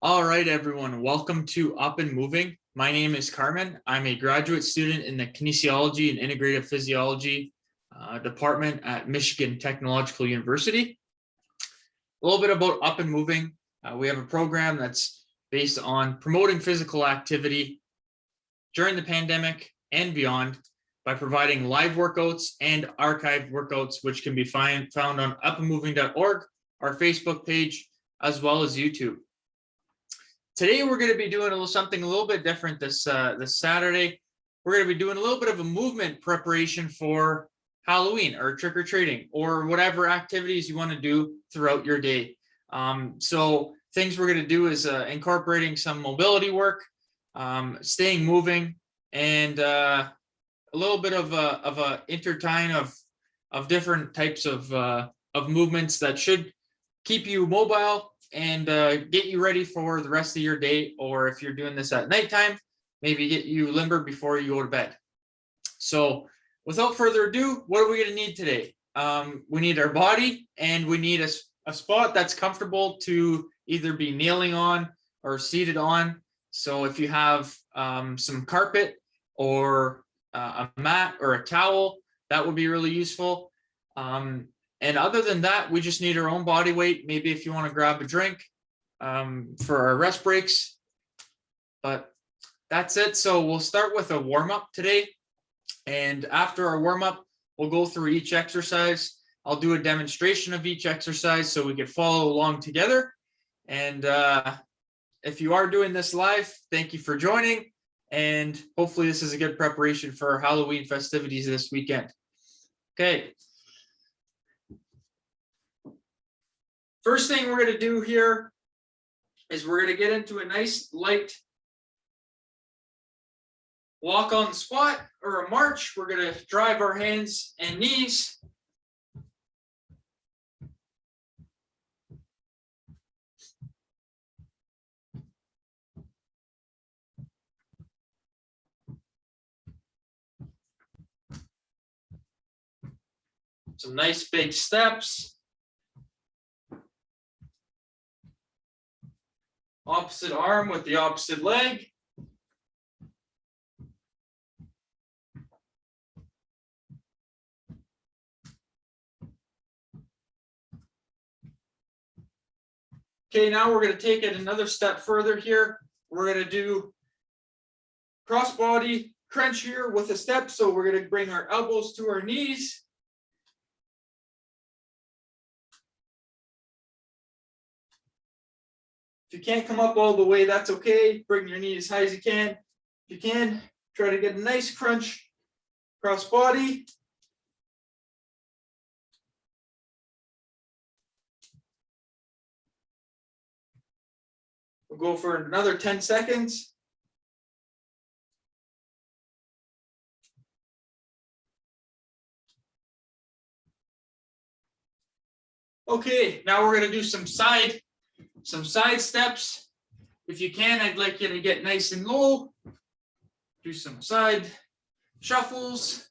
All right, everyone, welcome to Up and Moving. My name is Carmen. I'm a graduate student in the Kinesiology and Integrative Physiology department at Michigan Technological University. A little bit about Up and Moving. We have a program that's based on promoting physical activity during the pandemic and beyond by providing live workouts and archived workouts, which can be found on upandmoving.org, our Facebook page, as well as YouTube. Today, we're going to be doing something a little bit different this Saturday. We're going to be doing a little bit of a movement preparation for Halloween or trick-or-treating or whatever activities you want to do throughout your day. So things we're going to do is incorporating some mobility work, staying moving, and a little bit of a intertwine of different types of movements that should keep you mobile and get you ready for the rest of your day, or if you're doing this at nighttime, maybe get you limber before you go to bed. So without further ado, what are we going to need today? We need our body, and we need a spot that's comfortable to either be kneeling on or seated on. So if you have some carpet or a mat or a towel, that would be really useful. And other than that, we just need our own body weight. Maybe if you want to grab a drink for our rest breaks, but that's it. So we'll start with a warm-up today. And after our warm-up, we'll go through each exercise. I'll do a demonstration of each exercise so we can follow along together. And if you are doing this live, thank you for joining. And hopefully this is a good preparation for our Halloween festivities this weekend. Okay. First thing we're going to do here is we're going to get into a nice light walk on the spot or a march. We're going to drive our hands and knees. Some nice big steps. Opposite arm with the opposite leg. Okay, now we're going to take it another step further here. We're going to do cross-body crunch here with a step. So we're going to bring our elbows to our knees. If you can't come up all the way, that's okay. Bring your knee as high as you can. If you can, try to get a nice crunch cross body. We'll go for another 10 seconds. Okay, now we're going to do some side steps. If you can, I'd like you to get nice and low. Do some side shuffles.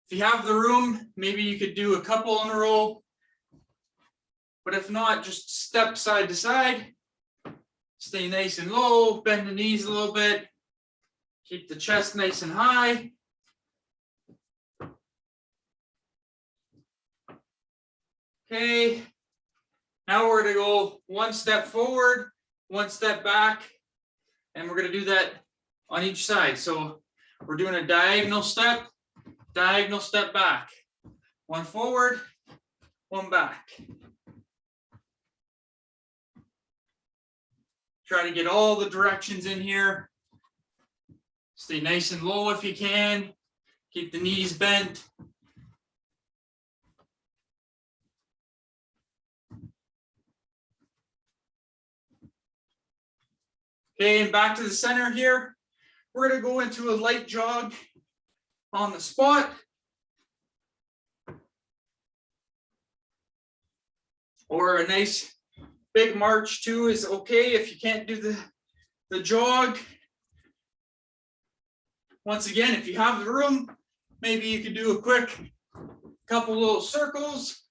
If you have the room, maybe you could do a couple in a row. But if not, just step side to side. Stay nice and low, bend the knees a little bit. Keep the chest nice and high. Okay. Now we're going to go one step forward, one step back, and we're going to do that on each side. So we're doing a diagonal step back. One forward, one back. Try to get all the directions in here. Stay nice and low if you can. Keep the knees bent. Okay, and back to the center here. We're going to go into a light jog on the spot. Or a nice big march too is okay if you can't do the jog. Once again, if you have the room, maybe you could do a quick couple little circles.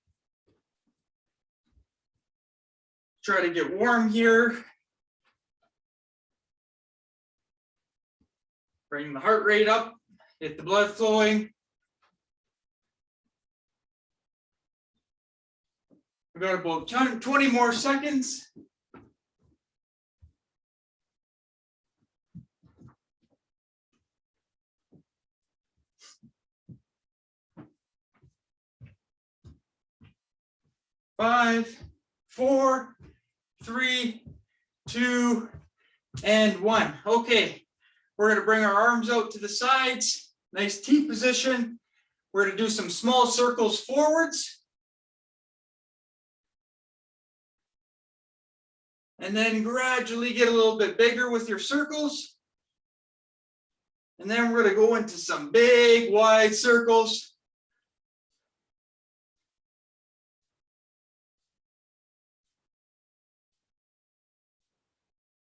Try to get warm here. Bring the heart rate up, get the blood flowing. We got about 20 more seconds. Five, 4, 3, 2, and 1. Okay, we're going to bring our arms out to the sides. Nice T position. We're going to do some small circles forwards. And then gradually get a little bit bigger with your circles. And then we're going to go into some big, wide circles.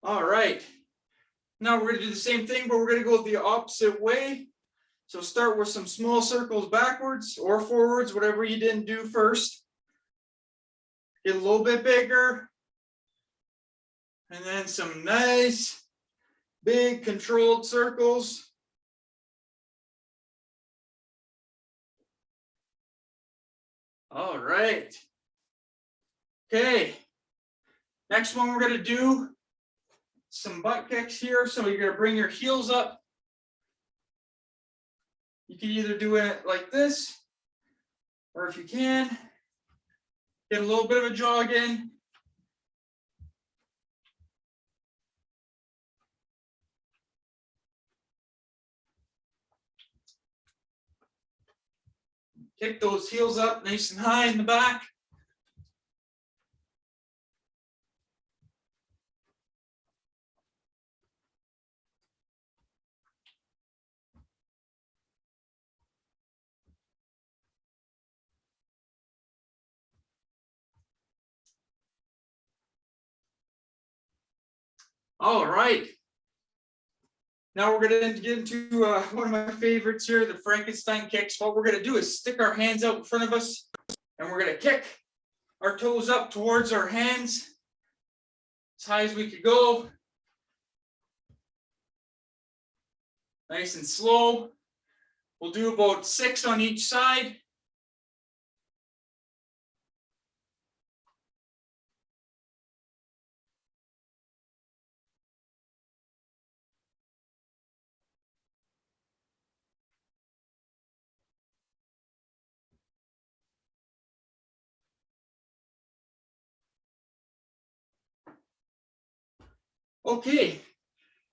All right. Now we're going to do the same thing, but we're going to go the opposite way. So start with some small circles backwards or forwards, whatever you didn't do first. Get a little bit bigger. And then some nice, big, controlled circles. All right. Okay. Next one we're going to do some butt kicks here. So you're going to bring your heels up. You can either do it like this, or if you can, get a little bit of a jog in. Kick those heels up nice and high in the back. All right. Now we're going to get into one of my favorites here, the Frankenstein kicks. What we're going to do is stick our hands out in front of us, and we're going to kick our toes up towards our hands as high as we could go. Nice and slow. We'll do about 6 on each side. Okay,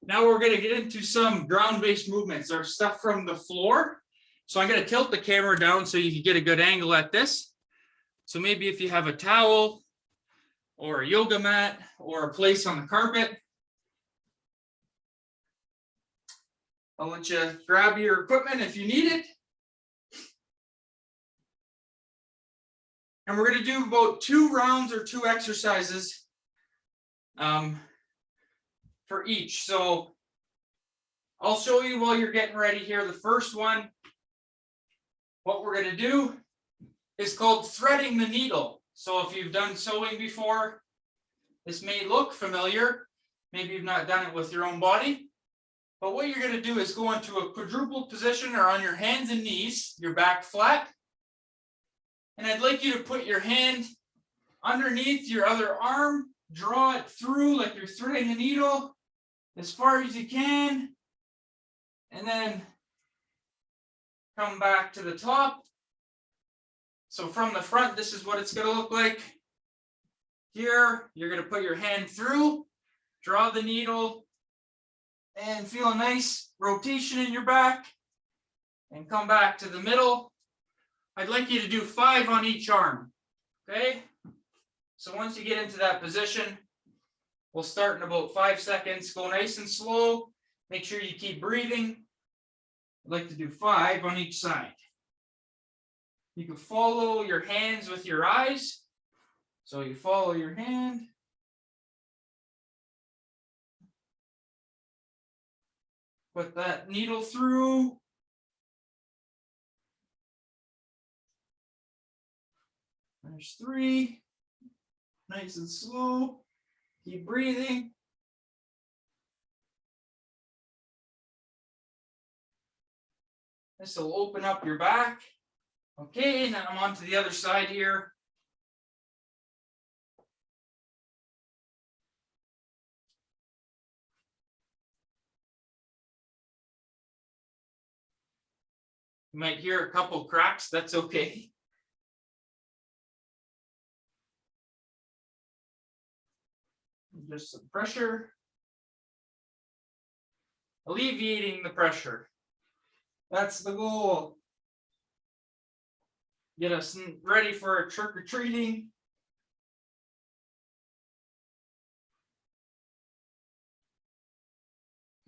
now we're going to get into some ground-based movements, or stuff from the floor. So I'm going to tilt the camera down so you can get a good angle at this. So maybe if you have a towel or a yoga mat or a place on the carpet, I'll let you grab your equipment if you need it. And we're going to do about 2 rounds or 2 exercises for each. So I'll show you while you're getting ready here. The first one, what we're going to do is called threading the needle. So if you've done sewing before, this may look familiar. Maybe you've not done it with your own body. But what you're going to do is go into a quadruple position, or on your hands and knees, your back flat. And I'd like you to put your hand underneath your other arm, draw it through like you're threading a needle as far as you can, and then come back to the top. So from the front, this is what it's going to look like. Here, you're going to put your hand through, draw the needle, and feel a nice rotation in your back, and come back to the middle. I'd like you to do 5 on each arm, okay? So once you get into that position, we'll start in about 5 seconds. Go nice and slow. Make sure you keep breathing. I'd like to do 5 on each side. You can follow your hands with your eyes. So you follow your hand. Put that needle through. There's 3. Nice and slow. Keep breathing. This will open up your back. Okay, and then I'm on to the other side here. You might hear a couple cracks, that's okay. Just some pressure. Alleviating the pressure. That's the goal. Get us ready for trick-or-treating.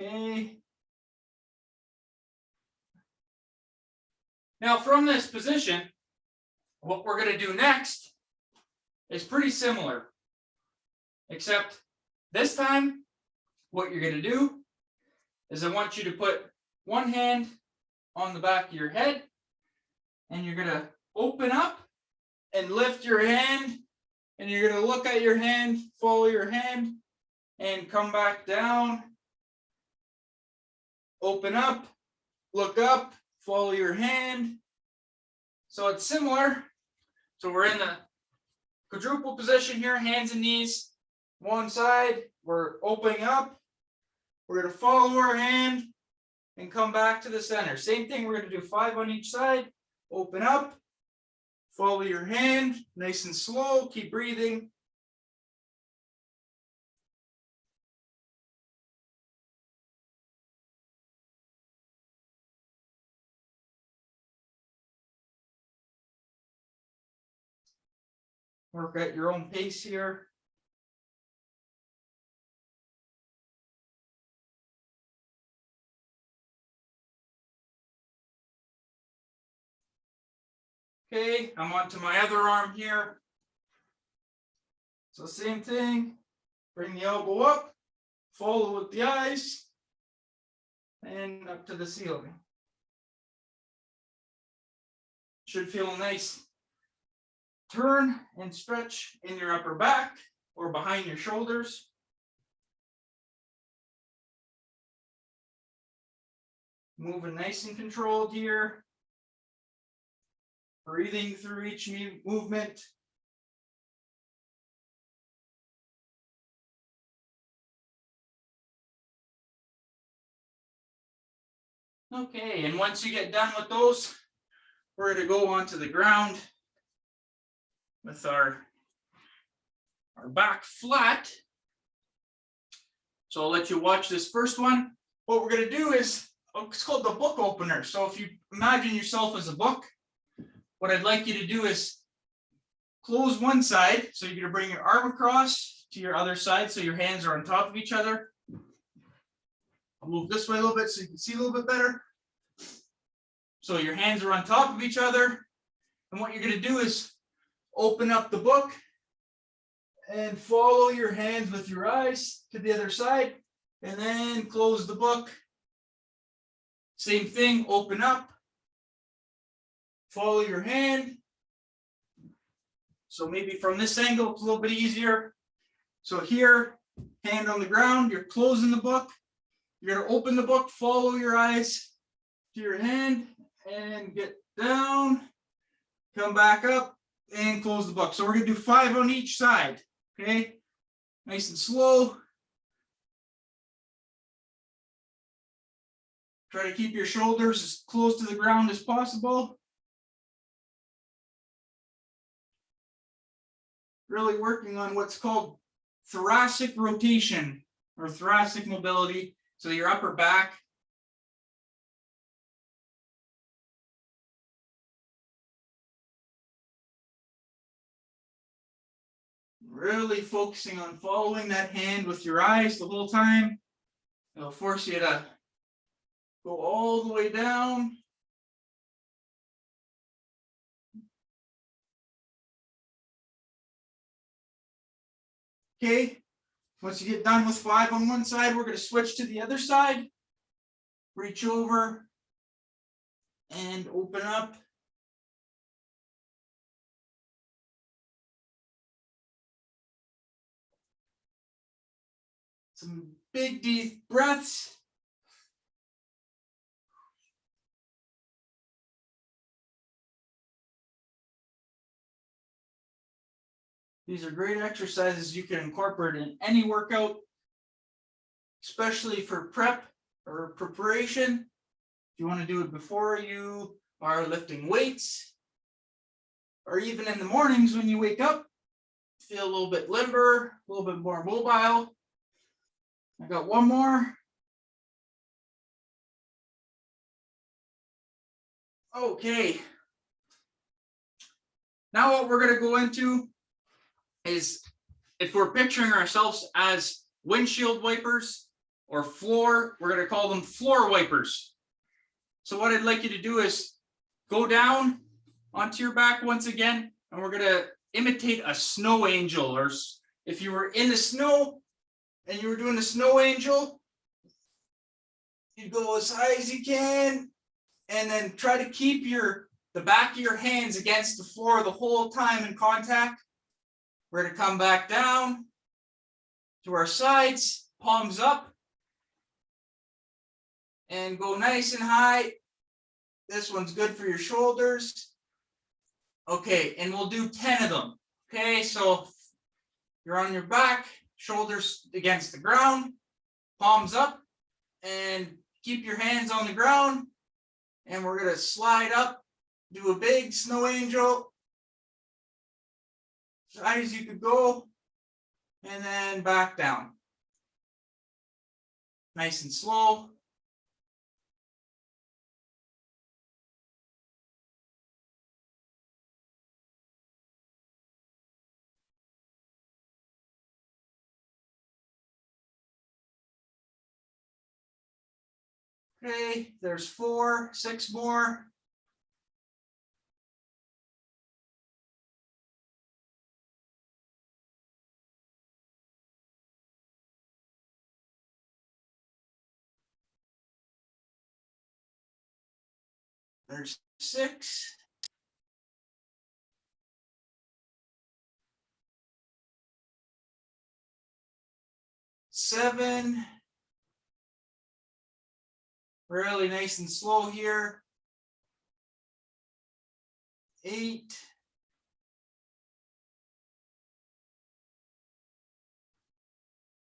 Okay. Now from this position, what we're going to do next is pretty similar. Except this time, what you're going to do is I want you to put one hand on the back of your head, and you're going to open up and lift your hand, and you're going to look at your hand, follow your hand, and come back down. Open up, look up, follow your hand. So it's similar. So we're in the quadruple position here, hands and knees. One side, we're opening up. We're going to follow our hand and come back to the center. Same thing, we're going to do 5 on each side. Open up, follow your hand, nice and slow, keep breathing. Work at your own pace here. Okay, I'm on to my other arm here. So same thing, bring the elbow up, follow with the eyes, and up to the ceiling. Should feel a nice turn and stretch in your upper back or behind your shoulders. Moving nice and controlled here. Breathing through each movement. Okay, and once you get done with those, we're going to go onto the ground with our back flat. So I'll let you watch this first one. What we're going to do is, it's called the book opener. So if you imagine yourself as a book, what I'd like you to do is close one side. So you're going to bring your arm across to your other side so your hands are on top of each other. I'll move this way a little bit so you can see a little bit better. So your hands are on top of each other. And what you're going to do is open up the book and follow your hands with your eyes to the other side, and then close the book. Same thing, open up, follow your hand. So maybe from this angle, it's a little bit easier. So here, hand on the ground, you're closing the book. You're going to open the book, follow your eyes to your hand, and get down, come back up, and close the book. So we're going to do 5 on each side, okay? Nice and slow. Try to keep your shoulders as close to the ground as possible. Really working on what's called thoracic rotation or thoracic mobility. So your upper back. Really focusing on following that hand with your eyes the whole time. It'll force you to go all the way down. Okay, once you get done with 5 on one side, we're going to switch to the other side. Reach over and open up. Some big deep breaths. These are great exercises you can incorporate in any workout, especially for prep or preparation. If you want to do it before you are lifting weights, or even in the mornings when you wake up, feel a little bit limber, a little bit more mobile. I got one more. Okay. Now what we're going to go into is, if we're picturing ourselves as windshield wipers or floor, we're going to call them floor wipers. So what I'd like you to do is go down onto your back once again, and we're going to imitate a snow angel, or if you were in the snow and you were doing a snow angel, you'd go as high as you can and then try to keep the back of your hands against the floor the whole time in contact. We're going to come back down to our sides, palms up, and go nice and high. This one's good for your shoulders. Okay, and we'll do 10 of them. Okay, so you're on your back, shoulders against the ground, palms up, and keep your hands on the ground. And we're going to slide up, do a big snow angel, as high as you could go, and then back down. Nice and slow. Okay, there's 4, 6 more. There's 6. Seven. Really nice and slow here. 8.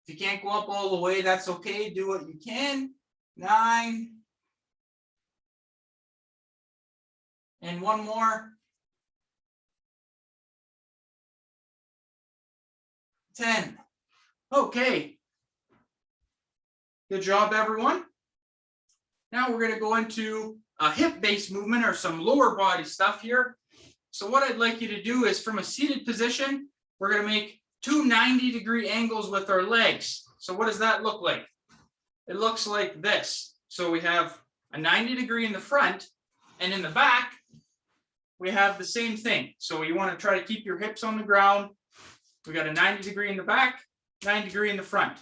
If you can't go up all the way, that's okay. Do what you can. 9. And one more. 10. Okay. Good job, everyone. Now we're going to go into a hip-based movement, or some lower body stuff here. So what I'd like you to do is, from a seated position, we're going to make 2 90-degree angles with our legs. So what does that look like? It looks like this. So we have a 90-degree in the front, and in the back, we have the same thing. So you want to try to keep your hips on the ground. We got a 90-degree in the back, 90-degree in the front.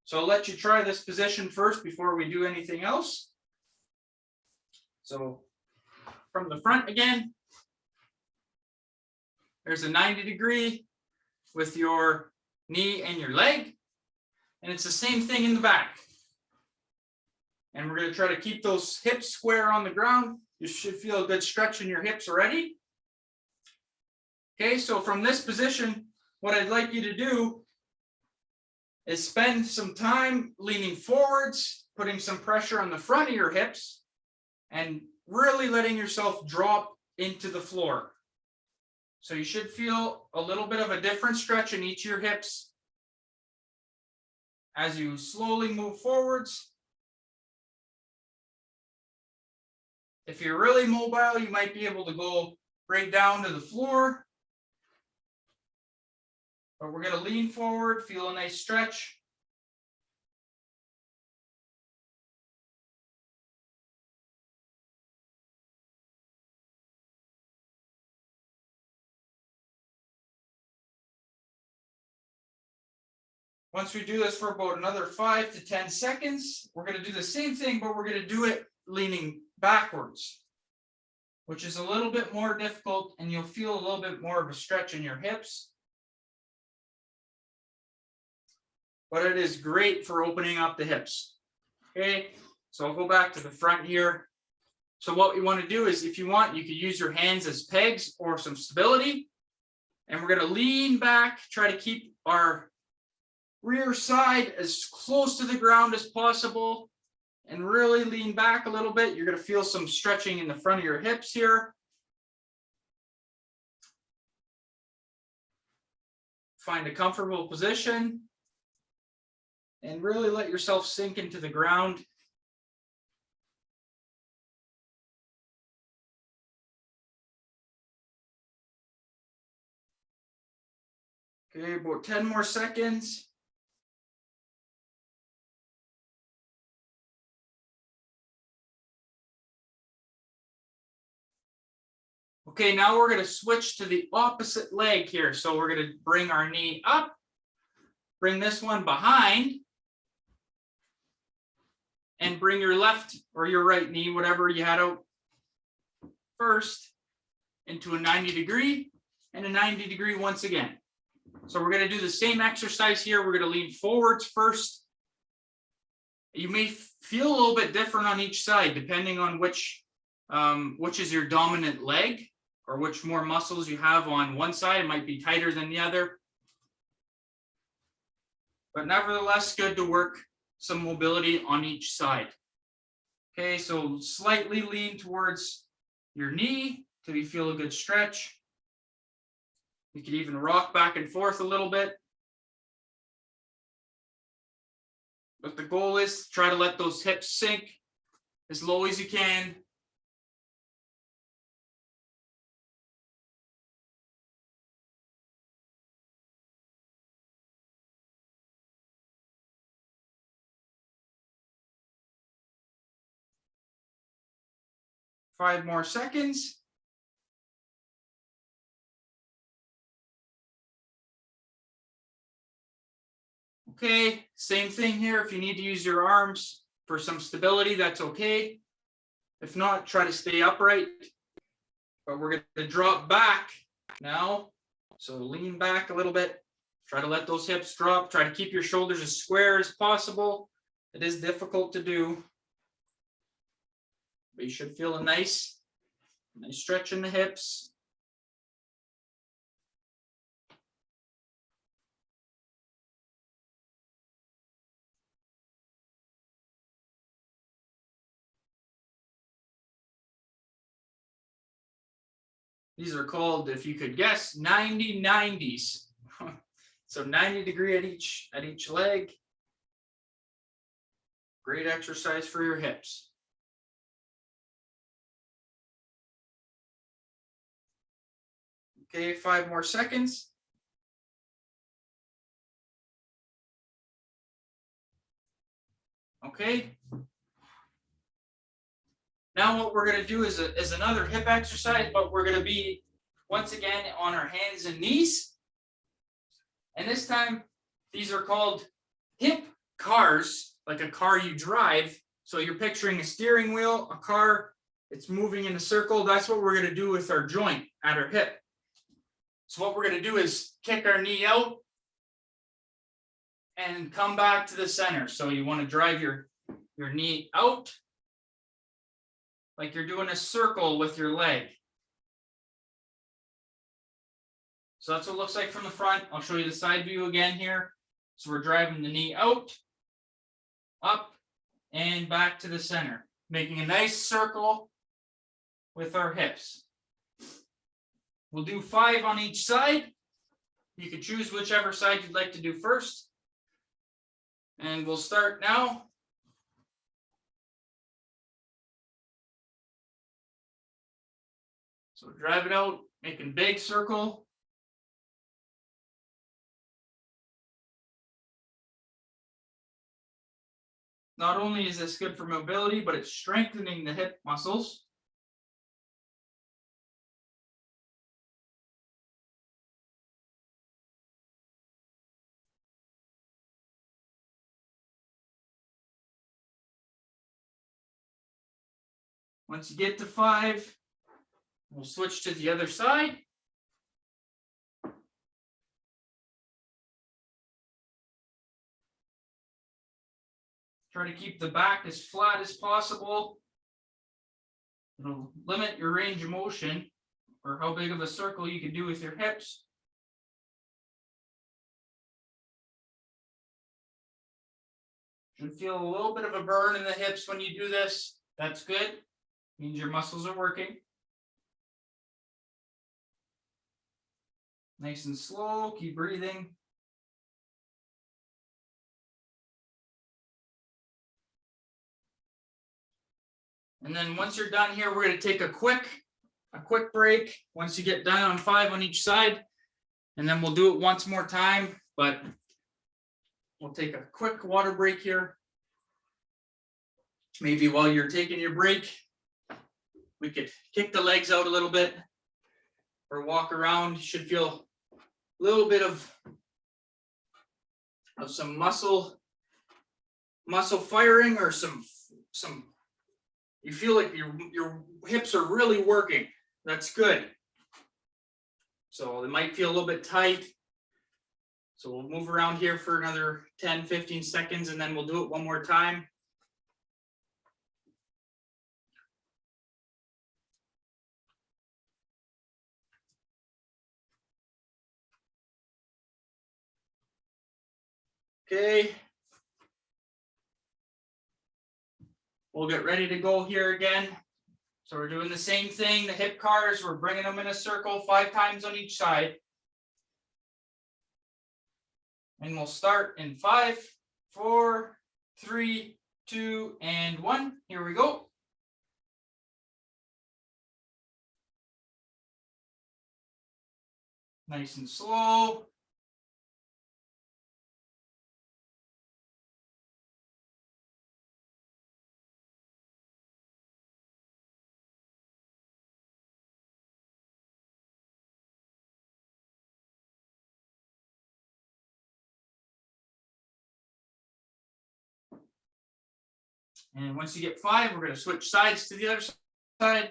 So I'll let you try this position first before we do anything else. So from the front again, there's a 90-degree with your knee and your leg. And it's the same thing in the back. And we're going to try to keep those hips square on the ground. You should feel a good stretch in your hips already. Okay, so from this position, what I'd like you to do is spend some time leaning forwards, putting some pressure on the front of your hips, and really letting yourself drop into the floor. So you should feel a little bit of a different stretch in each of your hips as you slowly move forwards. If you're really mobile, you might be able to go right down to the floor. But we're going to lean forward, feel a nice stretch. Once we do this for about another 5 to 10 seconds, we're going to do the same thing, but we're going to do it leaning backwards, which is a little bit more difficult, and you'll feel a little bit more of a stretch in your hips. But it is great for opening up the hips. Okay, so I'll go back to the front here. So what we want to do is, if you want, you could use your hands as pegs or some stability. And we're going to lean back, try to keep our rear side as close to the ground as possible, and really lean back a little bit. You're going to feel some stretching in the front of your hips here. Find a comfortable position and really let yourself sink into the ground. Okay, about 10 more seconds. Okay, now we're going to switch to the opposite leg here. So we're going to bring our knee up, bring this one behind, and bring your left or your right knee, whatever you had out first, into a 90 degree and a 90 degree once again. So we're going to do the same exercise here. We're going to lean forwards first. You may feel a little bit different on each side, depending on which is your dominant leg, or which more muscles you have on one side. It might be tighter than the other. But nevertheless, good to work some mobility on each side. Okay, so slightly lean towards your knee till you feel a good stretch. You can even rock back and forth a little bit. But the goal is to try to let those hips sink as low as you can. Five more seconds. Okay, same thing here. If you need to use your arms for some stability, that's okay. If not, try to stay upright. But we're going to drop back now. So lean back a little bit. Try to let those hips drop. Try to keep your shoulders as square as possible. It is difficult to do, but you should feel a nice stretch in the hips. These are called, if you could guess, 90-90s. So 90 degree at each leg. Great exercise for your hips. Okay, 5 more seconds. Okay. Now what we're going to do is another hip exercise, but we're going to be once again on our hands and knees. And this time, these are called hip cars, like a car you drive. So you're picturing a steering wheel, a car, it's moving in a circle. That's what we're going to do with our joint at our hip. So what we're going to do is kick our knee out and come back to the center. So you want to drive your knee out like you're doing a circle with your leg. So that's what it looks like from the front. I'll show you the side view again here. So we're driving the knee out, up, and back to the center, making a nice circle with our hips. We'll do 5 on each side. You can choose whichever side you'd like to do first. And we'll start now. So drive it out, making a big circle. Not only is this good for mobility, but it's strengthening the hip muscles. Once you get to 5, we'll switch to the other side. Try to keep the back as flat as possible. It'll limit your range of motion, or how big of a circle you can do with your hips. You feel a little bit of a burn in the hips when you do this. That's good. Means your muscles are working. Nice and slow. Keep breathing. And then once you're done here, we're going to take a quick break. Once you get done on 5 on each side, and then we'll do it once more time, but we'll take a quick water break here. Maybe while you're taking your break, we could kick the legs out a little bit or walk around. You should feel a little bit of some muscle firing, or some you feel like your hips are really working. That's good. So they might feel a little bit tight. So we'll move around here for another 10, 15 seconds, and then we'll do it one more time. Okay. We'll get ready to go here again. So we're doing the same thing, the hip cars, we're bringing them in a circle 5 times on each side. And we'll start in 5, 4, 3, 2, and 1. Here we go. Nice and slow. And once you get 5, we're going to switch sides to the other side.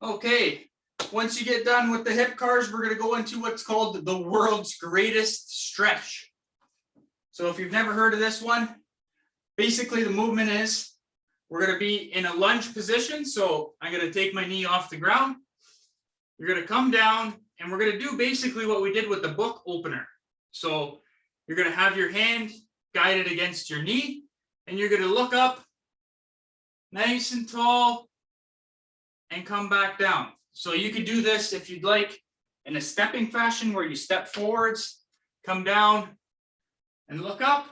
Okay, once you get done with the hip cars, we're going to go into what's called the world's greatest stretch. So if you've never heard of this one, basically the movement is we're going to be in a lunge position. So I'm going to take my knee off the ground. You're going to come down, and we're going to do basically what we did with the book opener. So you're going to have your hand guided against your knee, and you're going to look up nice and tall and come back down. So you could do this if you'd like in a stepping fashion, where you step forwards, come down and look up,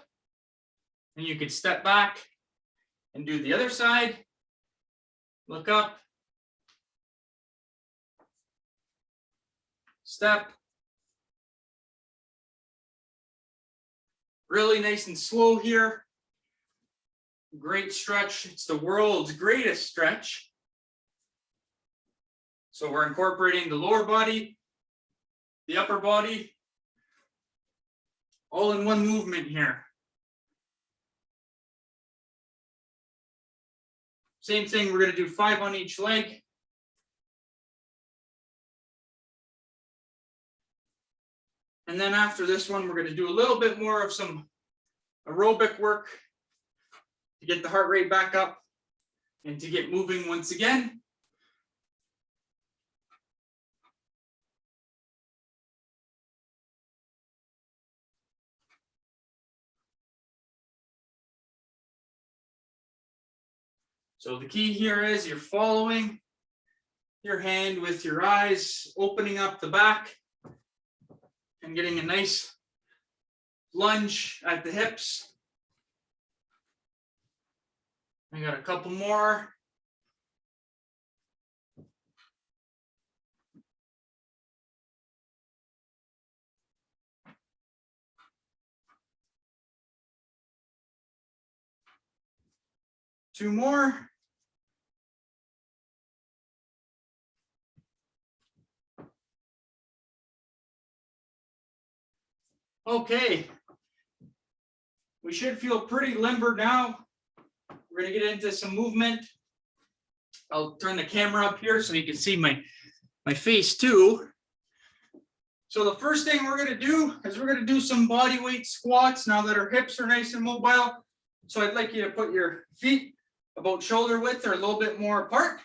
and you could step back and do the other side, look up, step. Really nice and slow here. Great stretch. It's the world's greatest stretch. So we're incorporating the lower body, the upper body, all in one movement here. Same thing, we're going to do 5 on each leg. And then after this one, we're going to do a little bit more of some aerobic work to get the heart rate back up and to get moving once again. So the key here is you're following your hand with your eyes, opening up the back and getting a nice lunge at the hips. I got a couple more. Two more. Okay. We should feel pretty limber now. We're gonna get into some movement. I'll turn the camera up here so you can see my face too. So the first thing we're gonna do is we're gonna do some body weight squats now that our hips are nice and mobile. So I'd like you to put your feet about shoulder width or a little bit more apart.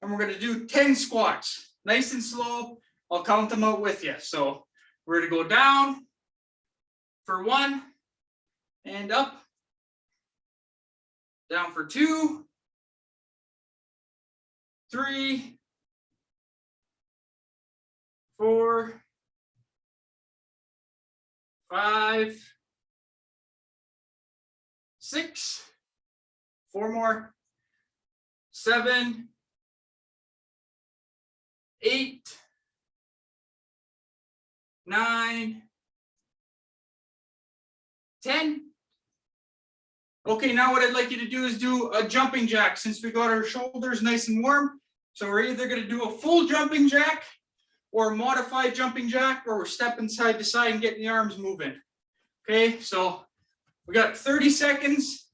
And we're gonna do 10 squats, nice and slow. I'll count them out with you. So we're gonna go down for 1 and up, down for 2, 3, 4, 5, 6, 4 more, 7, 8, 9, 10. Okay, now what I'd like you to do is do a jumping jack since we got our shoulders nice and warm. So we're either going to do a full jumping jack or a modified jumping jack, or we're stepping side to side and getting the arms moving. Okay, so we got 30 seconds.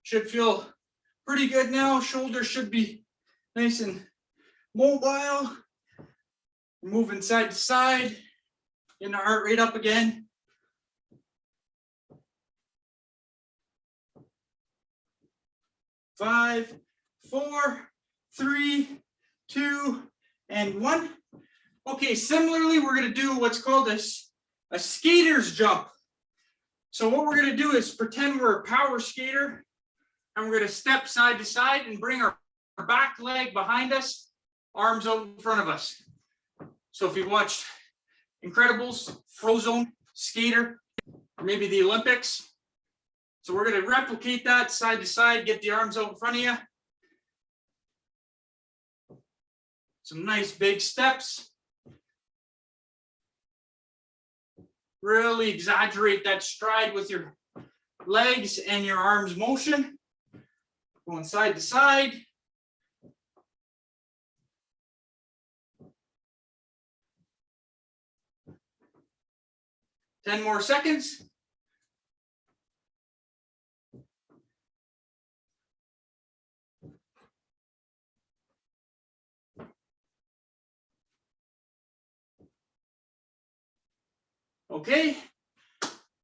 Should feel pretty good now. Shoulders should be nice and mobile. Moving side to side, getting the heart rate up again. Five, 4, 3, 2, and 1. Okay, similarly, we're going to do what's called a skater's jump. So what we're going to do is pretend we're a power skater, and we're going to step side to side and bring our back leg behind us, arms out in front of us. So if you watched Incredibles, Frozen, Skater, or maybe the Olympics. So we're going to replicate that side to side, get the arms out in front of you. Some nice big steps. Really exaggerate that stride with your legs and your arms motion. Going side to side. Ten more seconds. Okay.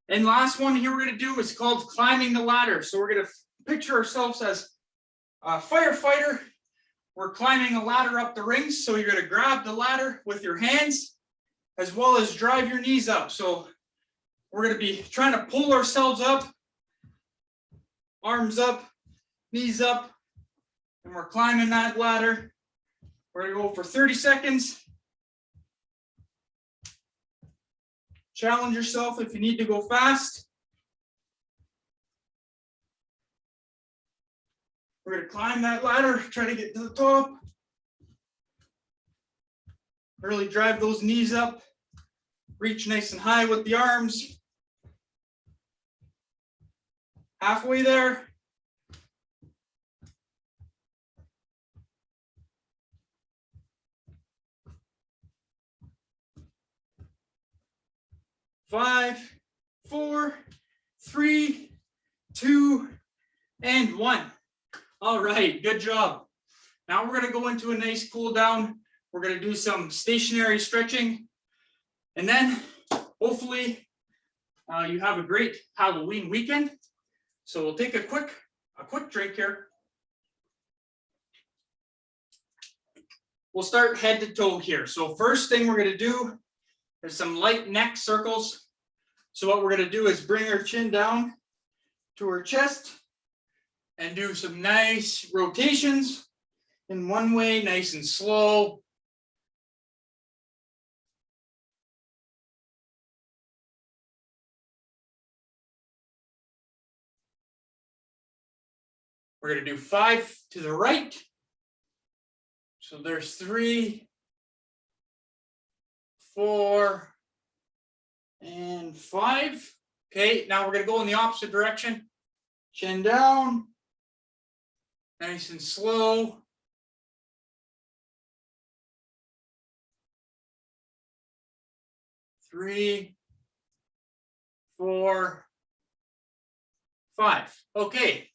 And last one here we're going to do is called climbing the ladder. So we're going to picture ourselves as a firefighter. We're climbing a ladder up the rings. So you're going to grab the ladder with your hands as well as drive your knees up. So we're going to be trying to pull ourselves up, arms up, knees up, and we're climbing that ladder. We're going to go for 30 seconds. Challenge yourself if you need to go fast. We're going to climb that ladder, try to get to the top. Really drive those knees up. Reach nice and high with the arms. Halfway there. Five, 4, 3, 2, and 1. All right, good job. Now we're going to go into a nice cool down. We're going to do some stationary stretching. And then hopefully you have a great Halloween weekend. So we'll take a quick drink here. We'll start head to toe here. So first thing we're going to do is some light neck circles. So what we're going to do is bring our chin down to our chest and do some nice rotations in one way, nice and slow. We're going to do 5 to the right. So there's 3, 4, and 5. Okay, now we're going to go in the opposite direction. Chin down. Nice and slow. Three, 4, 5. Okay.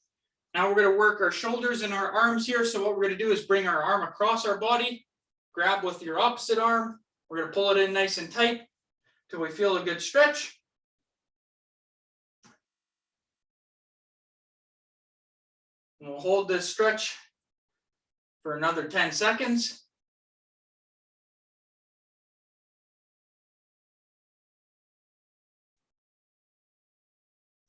Now we're going to work our shoulders and our arms here. So what we're going to do is bring our arm across our body, grab with your opposite arm. We're going to pull it in nice and tight till we feel a good stretch. And we'll hold this stretch for another 10 seconds.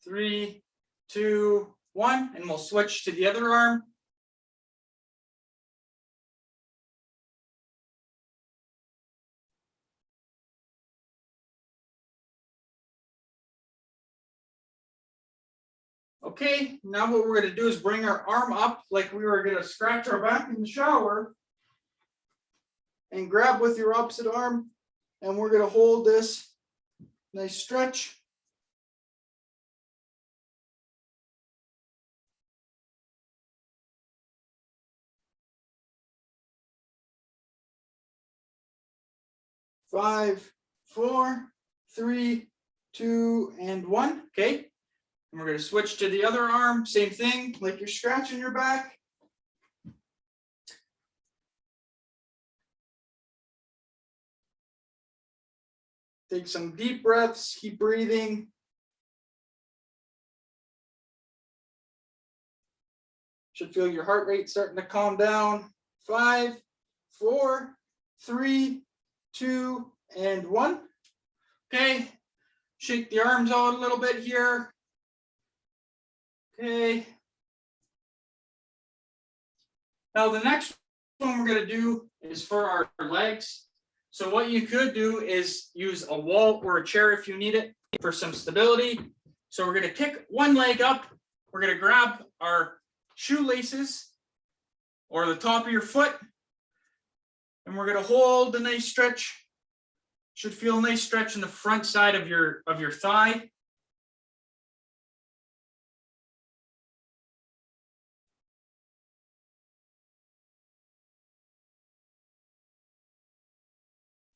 Three, 2, 1, and we'll switch to the other arm. Okay, now what we're going to do is bring our arm up like we were going to scratch our back in the shower. And grab with your opposite arm. And we're going to hold this nice stretch. Five, 4, 3, 2, and 1. Okay. And we're going to switch to the other arm. Same thing, like you're scratching your back. Take some deep breaths. Keep breathing. Should feel your heart rate starting to calm down. 5, 4, 3, 2, and 1. Okay. Shake the arms out a little bit here. Okay. Now the next one we're going to do is for our legs. So what you could do is use a wall or a chair if you need it for some stability. So we're going to kick one leg up. We're going to grab our shoelaces or the top of your foot. And we're going to hold a nice stretch. Should feel a nice stretch in the front side of your thigh.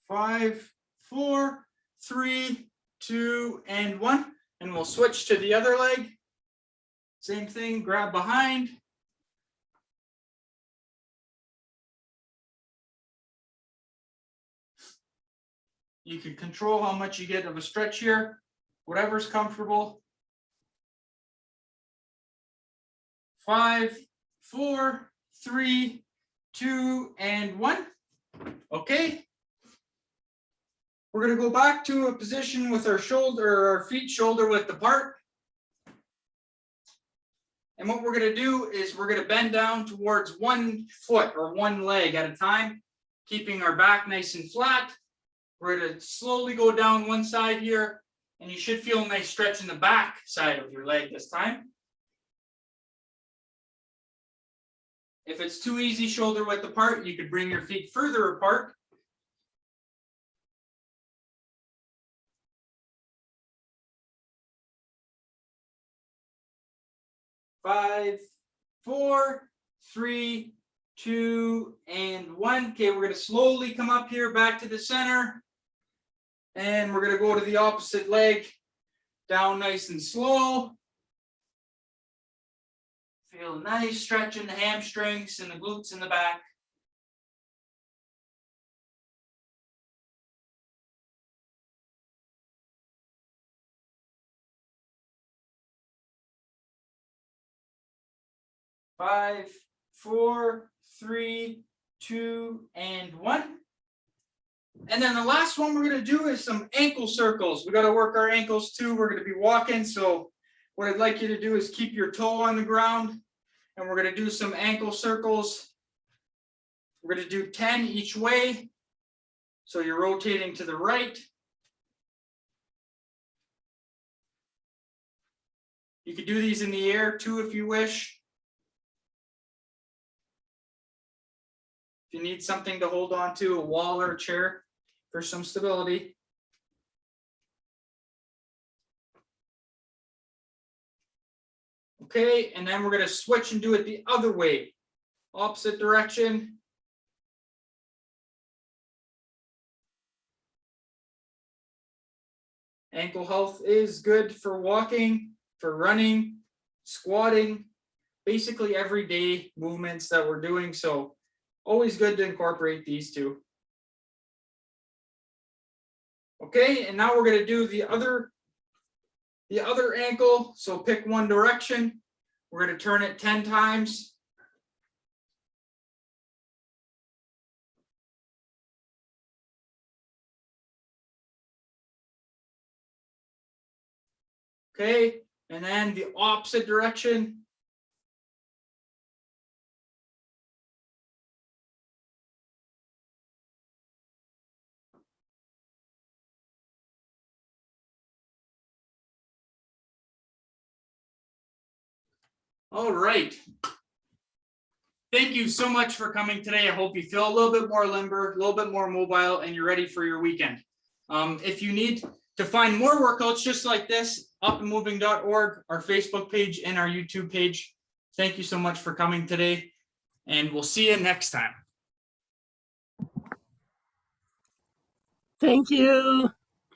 Five, 4, 3, 2, and 1. And we'll switch to the other leg. Same thing, grab behind. You can control how much you get of a stretch here, whatever's comfortable. 5, 4, 3, 2, and 1. Okay. We're going to go back to a position with our feet shoulder width apart. And what we're going to do is we're going to bend down towards one foot or one leg at a time, keeping our back nice and flat. We're going to slowly go down one side here, and you should feel a nice stretch in the back side of your leg this time. If it's too easy shoulder width apart, you could bring your feet further apart. 5, 4, 3, 2, and 1. Okay, we're going to slowly come up here back to the center. And we're going to go to the opposite leg. Down nice and slow. Feel a nice stretch in the hamstrings and the glutes in the back. Five, 4, 3, 2, and 1. And then the last one we're going to do is some ankle circles. We got to work our ankles too. We're going to be walking. So what I'd like you to do is keep your toe on the ground. And we're going to do some ankle circles. We're going to do 10 each way. So you're rotating to the right. You could do these in the air too if you wish. If you need something to hold on to, a wall or a chair for some stability. Okay, and then we're going to switch and do it the other way, opposite direction. Ankle health is good for walking, for running, squatting, basically everyday movements that we're doing. So always good to incorporate these two. Okay, and now we're going to do the other ankle. So pick one direction. We're going to turn it 10 times. Okay, and then the opposite direction. All right. Thank you so much for coming today. I hope you feel a little bit more limber, a little bit more mobile, and you're ready for your weekend. If you need to find more workouts just like this, upandmoving.org, our Facebook page, and our YouTube page. Thank you so much for coming today, and we'll see you next time. Thank you.